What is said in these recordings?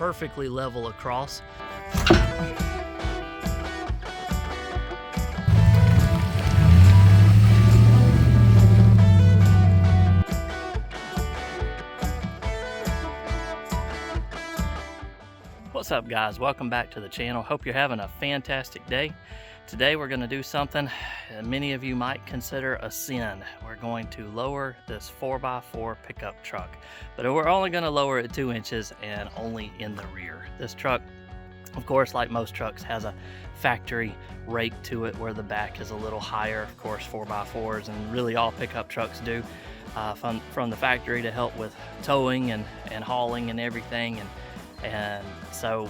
perfectly level across. What's up, guys? Welcome back to the channel. Hope you're having a fantastic day. Today we're going to do something many of you might consider a sin. We're going to lower this 4x4 pickup truck, but we're only going to lower it 2 inches and only in the rear. This truck, of course, like most trucks, has a factory rake to it where the back is a little higher. Of course, 4x4s and really all pickup trucks do from the factory to help with towing and hauling and everything. And so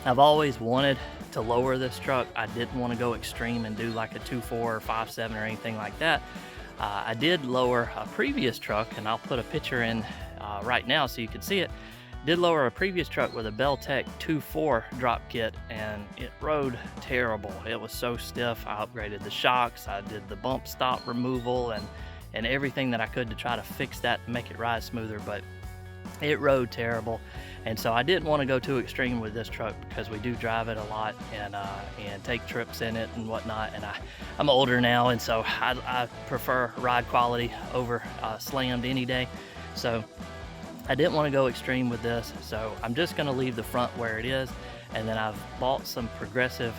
I've always wanted to lower this truck. I didn't want to go extreme and do like a 2.4 or 5.7 or anything like that. I did lower a previous truck, and I'll put a picture in right now so you can see it. Did lower a previous truck with a Beltec 2.4 drop kit, and it rode terrible. It was so stiff. I upgraded the shocks, I did the bump stop removal and everything that I could to try to fix that and make it ride smoother, but it rode terrible. And so I didn't want to go too extreme with this truck because we do drive it a lot and take trips in it and whatnot. And I'm older now, and so I prefer ride quality over slammed any day. So I didn't want to go extreme with this. So I'm just going to leave the front where it is. And then I've bought some progressive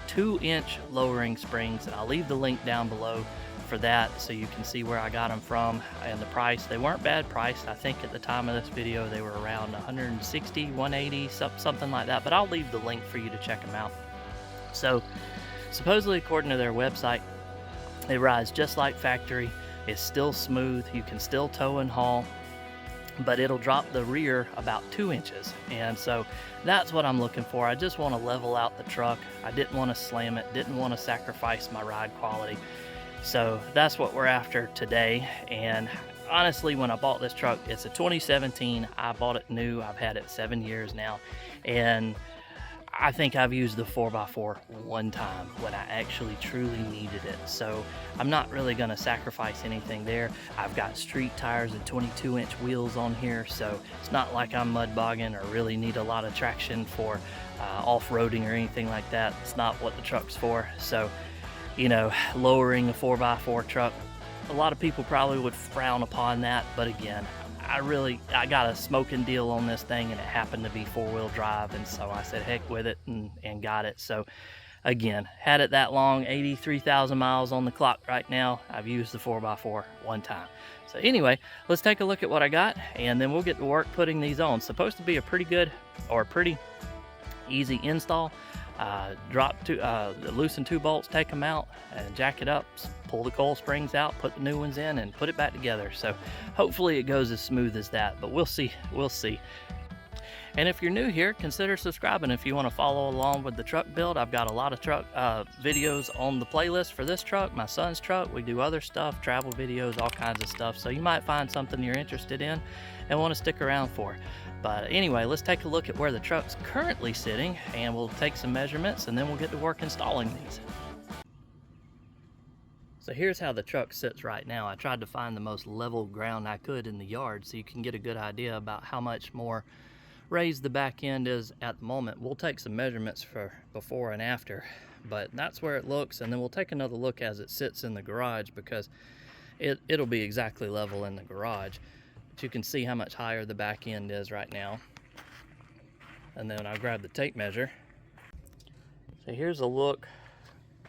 2-inch lowering springs, and I'll leave the link down below for that so you can see where I got them from and the price. They weren't bad priced. I think at the time of this video they were around 160, 180, something like that, but I'll leave the link for you to check them out. So supposedly, according to their website, it rides just like factory. It's still smooth, you can still tow and haul, but it'll drop the rear about 2 inches. And so that's what I'm looking for. I just want to level out the truck. I didn't want to slam it, didn't want to sacrifice my ride quality. So that's what we're after today. And honestly, when I bought this truck, it's a 2017. I bought it new. I've had it 7 years now. And I think I've used the 4x4 one time when I actually truly needed it. So I'm not really going to sacrifice anything there. I've got street tires and 22-inch wheels on here. So it's not like I'm mud bogging or really need a lot of traction for off-roading or anything like that. It's not what the truck's for. So, you know, lowering a 4x4 truck, a lot of people probably would frown upon that, but again, I got a smoking deal on this thing, and it happened to be 4-wheel drive, and so I said heck with it and got it. So again, had it that long, 83,000 miles on the clock right now. I've used the 4x4 one time. So anyway, let's take a look at what I got, and then we'll get to work putting these on. Supposed to be a pretty good or pretty easy install. Loosen 2 bolts, take them out and jack it up, pull the coil springs out, put the new ones in, and put it back together. So hopefully it goes as smooth as that, but we'll see. And if you're new here, consider subscribing if you want to follow along with the truck build. I've got a lot of truck videos on the playlist for this truck, my son's truck. We do other stuff, travel videos, all kinds of stuff, so you might find something you're interested in and want to stick around for. But anyway, let's take a look at where the truck's currently sitting, and we'll take some measurements, and then we'll get to work installing these. So here's how the truck sits right now. I tried to find the most level ground I could in the yard so you can get a good idea about how much more raised the back end is at the moment. We'll take some measurements for before and after, but that's where it looks, and then we'll take another look as it sits in the garage, because it'll be exactly level in the garage. You can see how much higher the back end is right now. And then I'll grab the tape measure. So here's a look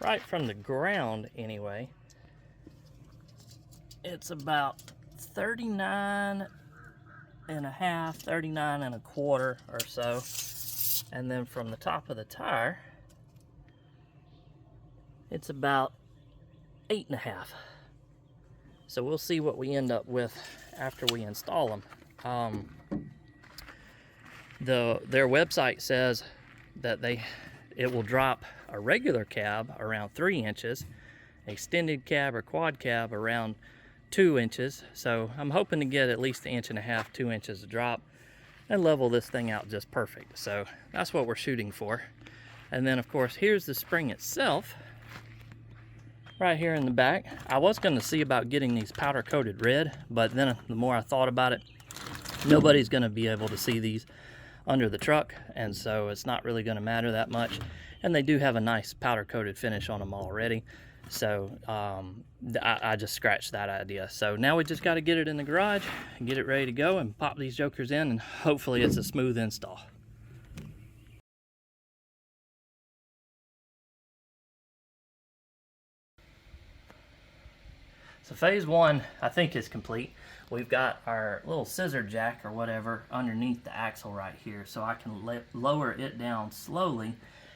right from the ground anyway. It's about 39 and a half, 39 and a quarter or so. And then from the top of the tire, it's about 8.5. So we'll see what we end up with after we install them. Their website says that it will drop a regular cab around 3 inches, extended cab or quad cab around 2 inches. So I'm hoping to get at least 1.5 inches, 2 inches of drop and level this thing out just perfect. So that's what we're shooting for. And then of course, here's the spring itself. Right here in the back. I was going to see about getting these powder coated red, but then the more I thought about it, nobody's going to be able to see these under the truck, and so it's not really going to matter that much. And they do have a nice powder coated finish on them already, so I just scratched that idea. So now we just got to get it in the garage and get it ready to go and pop these jokers in, and hopefully it's a smooth install. So phase one, I think, is complete. We've got our little scissor jack or whatever underneath the axle right here, so I can lower it down slowly.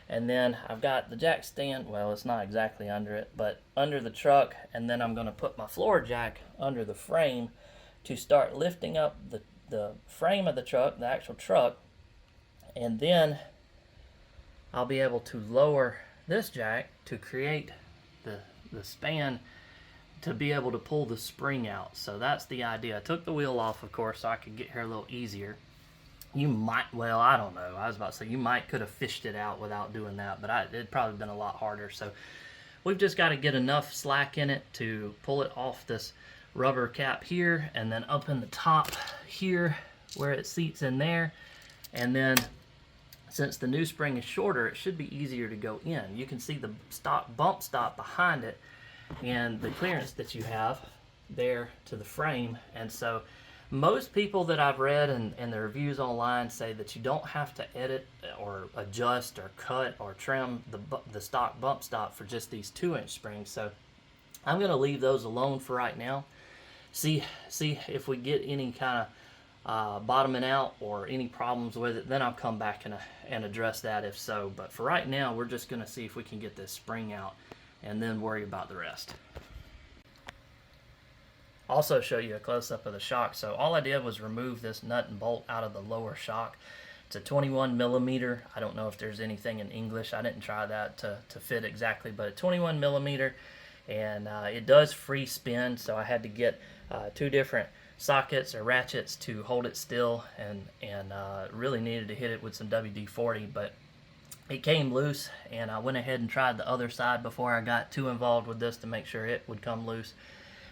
And then I've got the jack stand, well, it's not exactly under it, but under the truck, and then I'm going to put my floor jack under the frame to start lifting up the frame of the truck, the actual truck, and then I'll be able to lower this jack to create the span to be able to pull the spring out. So that's the idea. I took the wheel off, of course, so I could get here a little easier. You might, well, I don't know. I was about to say, you might could have fished it out without doing that, but it'd probably been a lot harder. So we've just got to get enough slack in it to pull it off this rubber cap here, and then up in the top here where it seats in there. And then since the new spring is shorter, it should be easier to go in. You can see the stock bump stop behind it and the clearance that you have there to the frame. And so most people that I've read and the reviews online say that you don't have to edit or adjust or cut or trim the stock bump stop for just these 2-inch springs. So I'm going to leave those alone for right now. See if we get any kind of bottoming out or any problems with it, then I'll come back and address that if so. But for right now, we're just going to see if we can get this spring out and then worry about the rest. Also show you a close-up of the shock. So all I did was remove this nut and bolt out of the lower shock. It's a 21 millimeter. I don't know if there's anything in English. I didn't try that to fit exactly, but a 21 millimeter, and it does free spin, so I had to get 2 different sockets or ratchets to hold it still, and really needed to hit it with some WD-40, but it came loose, and I went ahead and tried the other side before I got too involved with this to make sure it would come loose.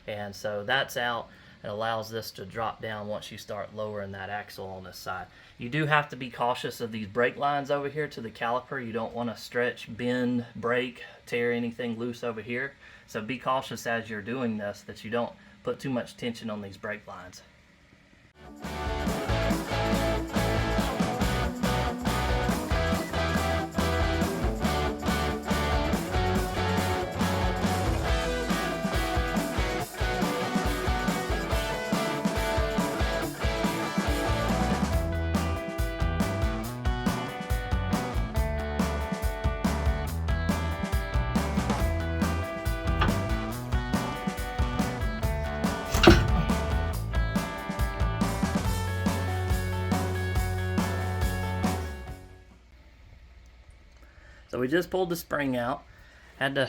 And so that's out. It allows this to drop down once you start lowering that axle on this side. You do have to be cautious of these brake lines over here to the caliper. You don't want to stretch, bend, break, tear anything loose over here. So be cautious as you're doing this that you don't put too much tension on these brake lines. So we just pulled the spring out. Had to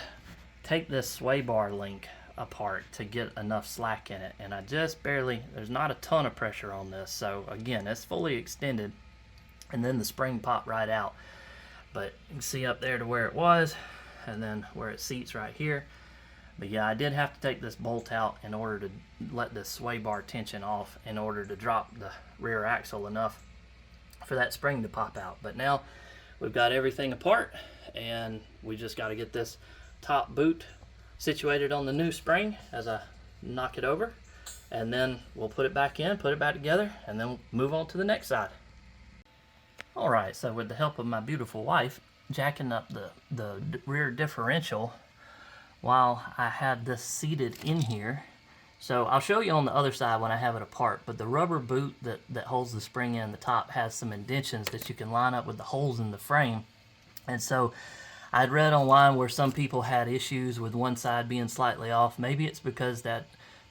take this sway bar link apart to get enough slack in it, and I just barely, there's not a ton of pressure on this, so again, it's fully extended, and then the spring popped right out. But you can see up there to where it was, and then where it seats right here. But yeah, I did have to take this bolt out in order to let this sway bar tension off in order to drop the rear axle enough for that spring to pop out. But now we've got everything apart, and we just got to get this top boot situated on the new spring as I knock it over, and then we'll put it back in, put it back together, and then we'll move on to the next side. Alright, so with the help of my beautiful wife, jacking up the rear differential while I had this seated in here. So I'll show you on the other side when I have it apart, but the rubber boot that holds the spring in the top has some indentions that you can line up with the holes in the frame. And so I'd read online where some people had issues with one side being slightly off. Maybe it's because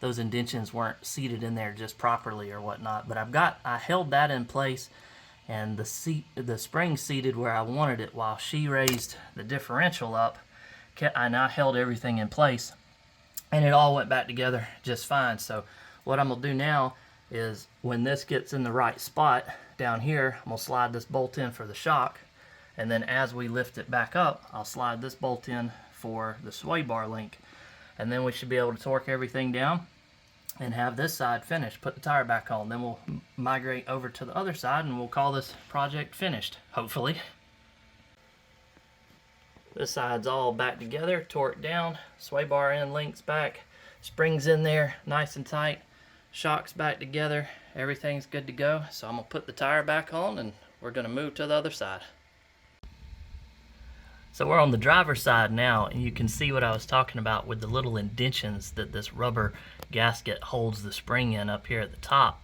those indentions weren't seated in there just properly or whatnot. But I held that in place, and the spring seated where I wanted it while she raised the differential up, and I held everything in place, and it all went back together just fine. So what I'm gonna do now is, when this gets in the right spot down here, I'm gonna slide this bolt in for the shock, and then as we lift it back up, I'll slide this bolt in for the sway bar link, and then we should be able to torque everything down and have this side finished, put the tire back on. Then we'll migrate over to the other side and we'll call this project finished, hopefully. This side's all back together, torqued down, sway bar end links back, springs in there nice and tight, shocks back together, everything's good to go. So I'm gonna put the tire back on and we're gonna move to the other side. So we're on the driver's side now, and you can see what I was talking about with the little indentions that this rubber gasket holds the spring in up here at the top.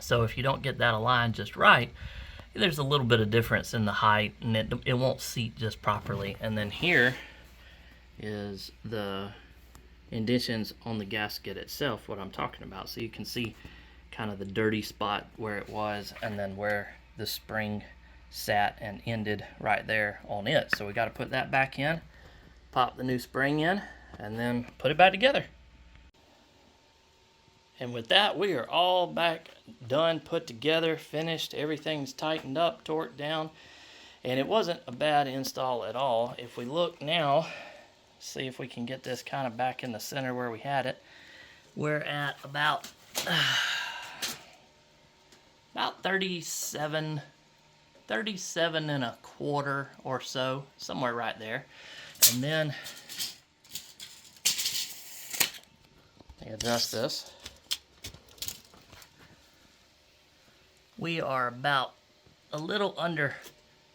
So if you don't get that aligned just right, there's a little bit of difference in the height, and it won't seat just properly. And then here is the indentions on the gasket itself, what I'm talking about. So you can see kind of the dirty spot where it was, and then where the spring sat and ended right there on it. So we got to put that back in, pop the new spring in, and then put it back together. And with that, we are all back done, put together, finished. Everything's tightened up, torqued down, and it wasn't a bad install at all. If we look now, see if we can get this kind of back in the center where we had it. We're at about 37 and a quarter or so, somewhere right there. And then adjust this. We are about a little under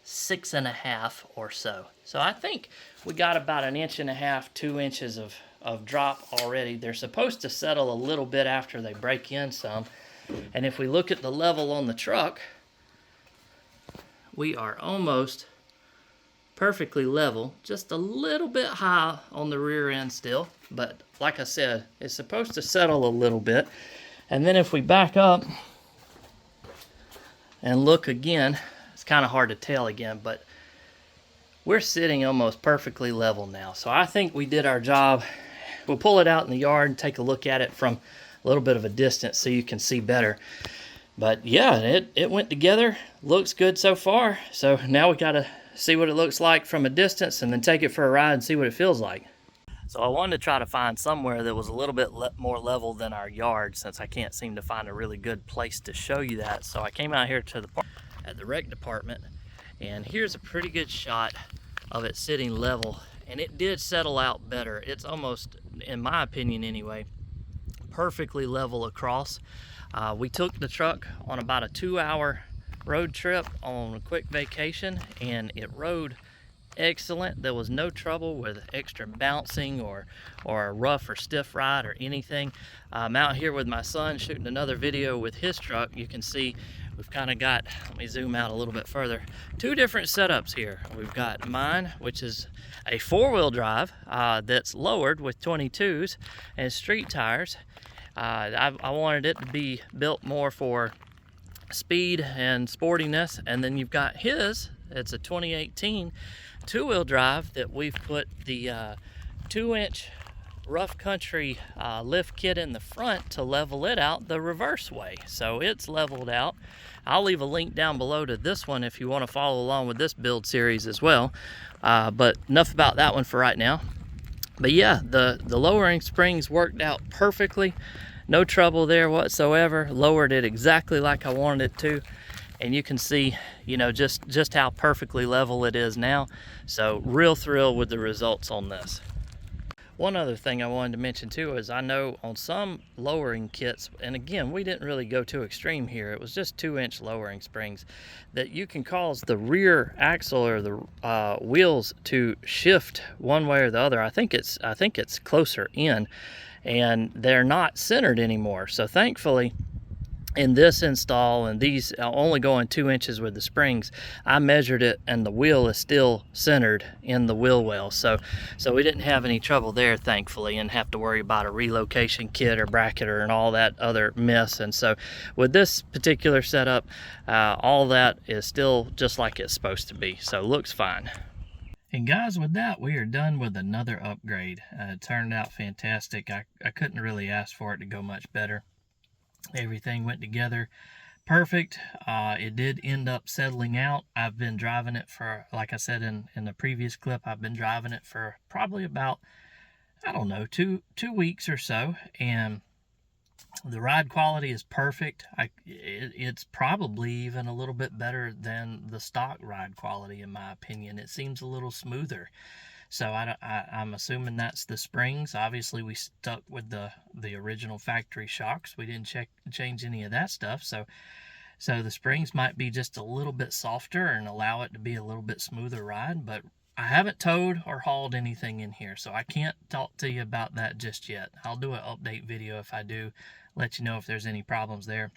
6.5 or so. So I think we got about 1.5 to 2 inches of drop already. They're supposed to settle a little bit after they break in some. And if we look at the level on the truck, we are almost perfectly level, just a little bit high on the rear end still, but like I said, it's supposed to settle a little bit. And then if we back up and look again, it's kind of hard to tell again, but we're sitting almost perfectly level now. So I think we did our job. We'll pull it out in the yard and take a look at it from a little bit of a distance so you can see better. But yeah, it went together, looks good so far. So now we gotta see what it looks like from a distance and then take it for a ride and see what it feels like. So I wanted to try to find somewhere that was a little bit more level than our yard, since I can't seem to find a really good place to show you that. So I came out here to the wreck department, and here's a pretty good shot of it sitting level, and it did settle out better. It's almost, in my opinion anyway, perfectly level across. We took the truck on about a 2-hour road trip on a quick vacation, and it rode excellent. There was no trouble with extra bouncing or a rough or stiff ride or anything. I'm out here with my son shooting another video with his truck. You can see we've kind of got, let me zoom out a little bit further, 2 different setups here. We've got mine, which is a 4-wheel drive that's lowered with 22s and street tires. I wanted it to be built more for speed and sportiness. And then you've got his, it's a 2018 2-wheel drive that we've put the 2-inch rough country lift kit in the front to level it out the reverse way. So it's leveled out. I'll leave a link down below to this one if you want to follow along with this build series as well. But enough about that one for right now. But yeah, the lowering springs worked out perfectly. No trouble there whatsoever. Lowered it exactly like I wanted it to. And you can see, you know, just how perfectly level it is now. So real thrilled with the results on this. One other thing I wanted to mention too is I know on some lowering kits, and again, we didn't really go too extreme here, it was just 2-inch lowering springs, that you can cause the rear axle or the wheels to shift one way or the other. I think it's closer in, and they're not centered anymore. So thankfully, in this install, and these only going 2 inches with the springs, I measured it and the wheel is still centered in the wheel well. So we didn't have any trouble there, thankfully, and have to worry about a relocation kit or bracketer and all that other mess. And so with this particular setup, all that is still just like it's supposed to be. So looks fine. And guys, with that, we are done with another upgrade. It turned out fantastic. I couldn't really ask for it to go much better. Everything went together perfect. It did end up settling out. I've been driving it for, like I said in the previous clip, I've been driving it for probably about, I don't know, two weeks or so, and The ride quality is perfect. It's probably even a little bit better than the stock ride quality, in my opinion. It seems a little smoother. So I'm assuming that's the springs. Obviously, we stuck with the original factory shocks. We didn't change any of that stuff. So the springs might be just a little bit softer and allow it to be a little bit smoother ride. But I haven't towed or hauled anything in here, so I can't talk to you about that just yet. I'll do an update video if I do, let you know if there's any problems there.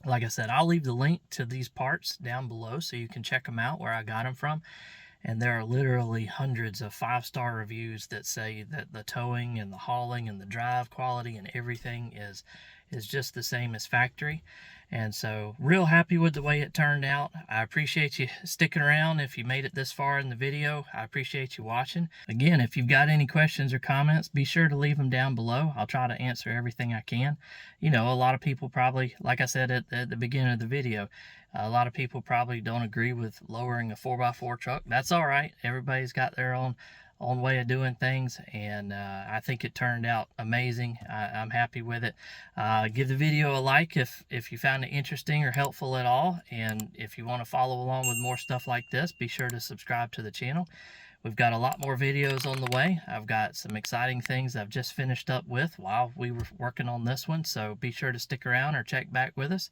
Like I said, I'll leave the link to these parts down below so you can check them out where I got them from. And there are literally hundreds of 5-star reviews that say that the towing and the hauling and the drive quality and everything is just the same as factory. And so real happy with the way it turned out. I appreciate you sticking around. If you made it this far in the video, I appreciate you watching. Again, if you've got any questions or comments, be sure to leave them down below. I'll try to answer everything I can. You know, a lot of people probably, like I said at the beginning of the video, a lot of people probably don't agree with lowering a 4x4 truck. That's all right. Everybody's got their own way of doing things, and I think it turned out amazing. I'm happy with it. Give the video a like if you found it interesting or helpful at all, and if you want to follow along with more stuff like this, be sure to subscribe to the channel. We've got a lot more videos on the way. I've got some exciting things I've just finished up with while we were working on this one, so be sure to stick around or check back with us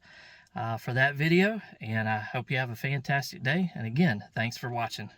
for that video, and I hope you have a fantastic day. And again, thanks for watching.